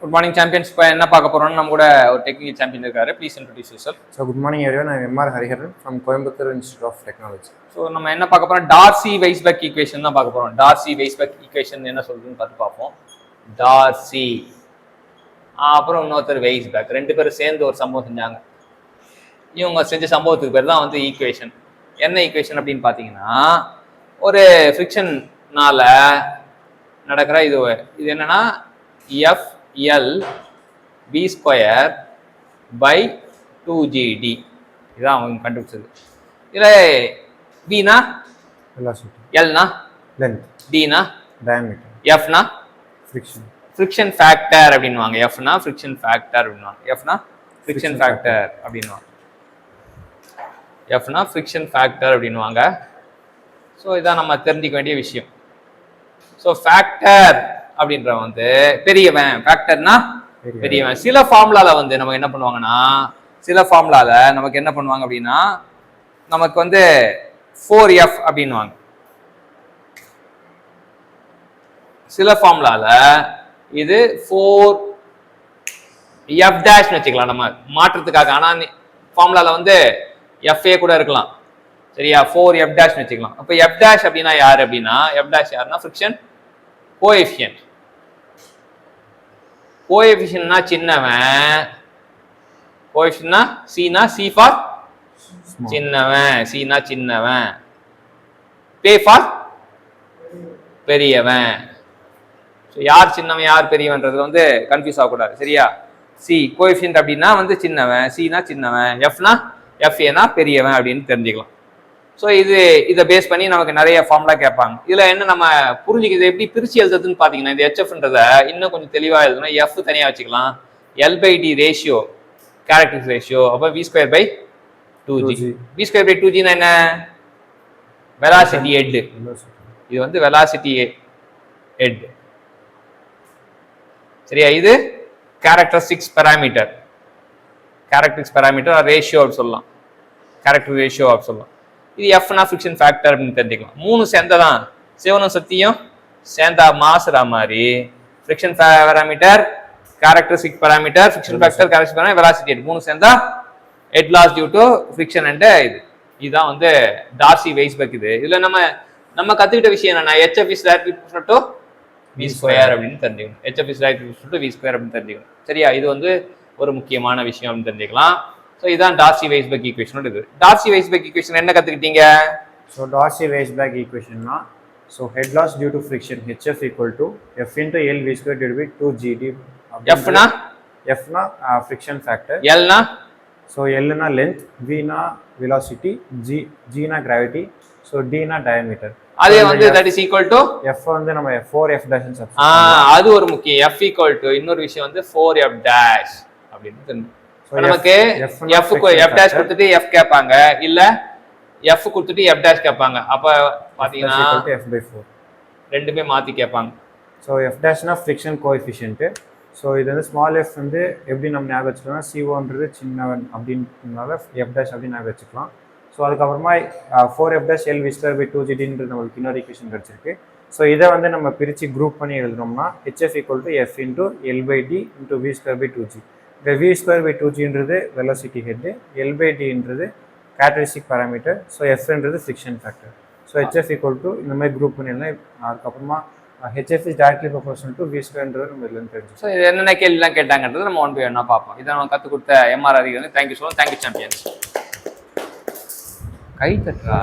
Good morning, champions. இப்போ என்ன பார்க்க போறோம்னா நம்ம கூட ஒரு டெக்னிக்கல் சாம்பியன் இருக்காரு. Please introduce yourself. So good morning everyone. I am M.R. Hariharan from Coimbatore Institute of Technology. So நம்ம என்ன பார்க்க போறோம், டார்சி-வெய்ஸ்பக் ஈக்குவேஷன் தான் பார்க்க போறோம். டார்சி-வெய்ஸ்பக் ஈக்குவேஷன் என்ன சொல்றதுன்னு பார்ப்போம். டார்சி அப்புறம் இன்னொருத்தர் வெய்ஸ்பக், ரெண்டு பேரும் சேர்ந்து ஒரு சம்பவம் செஞ்சாங்க. இவங்க செஞ்ச சம்பவத்துக்கு பேர் தான் வந்து ஈக்குவேஷன். என்ன ஈக்குவேஷன் அப்படின்னு பார்த்தீங்கன்னா, ஒரு ஃப்ரிக்ஷன்னால நடக்கிற இது என்னன்னா FL B square by 2GD, இதுதான் அவங்க கண்டுபிடிச்சது. இதில் Bனா velocity, Lனா length, Dனா diameter, Fனா ஃப்ரிக்ஷன் ஃபேக்டர் அப்படின்வாங்க. Fனா ஃப்ரிக்ஷன் ஃபேக்டர் அப்படின்வாங்க. Fனா ஃப்ரிக்ஷன் ஃபேக்டர் அப்படின்வாங்க. Fனா ஃப்ரிக்ஷன் ஃபேக்டர் அப்படின்வாங்க. ஸோ இதான் நம்ம தெரிஞ்சிக்க வேண்டிய விஷயம். ஸோ ஃபேக்டர் அப்படின்ற வந்து பெரியவன், ஃபேக்டர்னா பெரியவன். சில ஃபார்முலால வந்து நமக்கு என்ன பண்ணுவாங்கன்னா, சில ஃபார்முலால நமக்கு என்ன பண்ணுவாங்க அப்படின்னா, நமக்கு வந்து 4F அப்படின்வாங்க. சில ஃபார்முலால இது 4F டேஷ் வச்சுக்கலாம் நம்ம மாற்றத்துக்காக. ஆனா ஃபார்முலால வந்து FA கூட இருக்கலாம், சரியா? 4F டேஷ் வச்சுக்கலாம். அப்ப F டேஷ் அப்படின்னா யாரு அப்படின்னா, F டேஷ் யாருன்னா ஃப்ரிக்ஷன் கோஎஃபிஷியன்ட். கோஎஃபிஷியன்ட்னா சின்னவன், கோஎஃபிஷியன்ட்னா C ஃபார் சின்னவன், Cனா சின்னவன், P ஃபார் பெரியவன். ஸோ யார் சின்னவன் யார் பெரியவன்றது வந்து கன்ஃபியூஸ் ஆகக்கூடாது, சரியா? C கோஎஃபிஷியன்ட் அப்படின்னா வந்து சின்னவன், Cனா சின்னவன், Fனா FAனா பெரியவன் அப்படின்னு தெரிஞ்சுக்கலாம். ஸோ இதை பேஸ் பண்ணி நமக்கு நிறைய ஃபார்முலா கேட்பாங்க. இதுல என்ன நம்ம புரிஞ்சுக்கிறது, எப்படி பிரிச்சு எழுதுறதுன்னு பாத்தீங்கன்னா, இந்த HFன்றத இன்னும் கொஞ்சம் தெளிவா எழுதணும். F தனியா வச்சுக்கலாம், L/D ரேஷியோ, கேரக்டரிஸ்டிக் ரேஷியோ, அப்ப V²/2G. V²/2Gனா என்ன? Velocity head. இது வந்து வெலாசிட்டி ஹெட், சரியா? இது characteristics parameter, characteristics parameter ratio அப்படி சொல்லலாம், கேரக்டர் ரேஷியோ அப்படி சொல்லலாம். இது Fனா ஃப்ரிக்ஷன் ஃபேக்டர் அப்படின்னு தெரிஞ்சுக்கலாம். மூணு சேர்ந்ததான், சிவனும் சக்தியும் சேர்ந்தா மாசுற மாதிரி friction parameter, characteristic parameter, friction factor, characteristic parameter, velocity head, மூணு சேர்ந்தா head loss due to friction and இதுதான் வந்து டார்சி-வெய்ஸ்பக். இதுல நம்ம கத்துக்கிட்ட விஷயம் என்னன்னா, HF is directly proportional to V² அப்படின்னு தெரிஞ்சுக்கணும். HF is directly proportional to V² அப்படின்னு தெரிஞ்சுக்கணும், சரியா? இது வந்து ஒரு முக்கியமான விஷயம் அப்படின்னு தெரிஞ்சுக்கலாம். ஸோ இதுதான் டார்சி-வெய்ஸ்பக் ஈக்குவேஷனோட இது. டார்சி-வெய்ஸ்பக் ஈக்குவேஷன் என்ன கத்துக்கிட்டீங்க? So Darcy-Weisbach equation na, so head loss due to friction HF equal to F into L V square divided by 2GD. F na friction factor, L na so L na length, V na velocity, G na gravity, so D na diameter. அதே வந்து that is equal to F வந்து நம்ம 4F dash ன்னு அது ஒரு முக்கியம். F equal to இன்னொரு விஷயம் வந்து 4F dash அப்படின்னு தெரியும். நமக்கு F dash கொடுத்துட்டு F கேட்பாங்க, இல்ல F கொடுத்துட்டு F dash கேட்பாங்க. அப்ப பாத்தீங்கன்னா F/4 ரெண்டுமே மாத்தி கேட்பாங்க. ஸோ F dash னா ஃப்ரிக்ஷன் கோஎஃபிஷியன்ட். ஸோ இது வந்து ஸ்மால் f வந்து எப்படி நம்ம ஞாபகம் வச்சுக்கலாம், CO-ன்றது சின்னவன் அப்படின்றதுனால F dash அப்படின்னு ஞாபகம் வச்சுக்கலாம். ஸோ அதுக்கப்புறமா 4F dash L V²/2GDன்றது நம்மளுக்கு இன்னொரு ஈக்குவேஷன் கிடைச்சிருக்கு. ஸோ இதை வந்து நம்ம பிரித்து குரூப் பண்ணி எழுதுனோம்னா HF equal to F into L/D into V²/2G. இந்த V²/2Gன்றது வெலாசிட்டி ஹெட், L/Dன்றது கேரக்டரிஸ்டிக் பேராமீட்டர், ஸோ Fன்றது friction factor. So HF equal to இந்த மாதிரி குரூப் பண்ணிடலாம். அதுக்கப்புறமா HF is directly proportional to V²ன்றது நம்ம இதில் தெரிஞ்சு. ஸோ இது என்னென்ன கேள்விலாம் கேட்டாங்கன்றது நம்ம 1 by 1 பார்ப்போம். இதை நம்ம கற்றுக் கொடுத்த M.R. Hariharan, thank you so much. Thank you champions. கை தட்டுறா.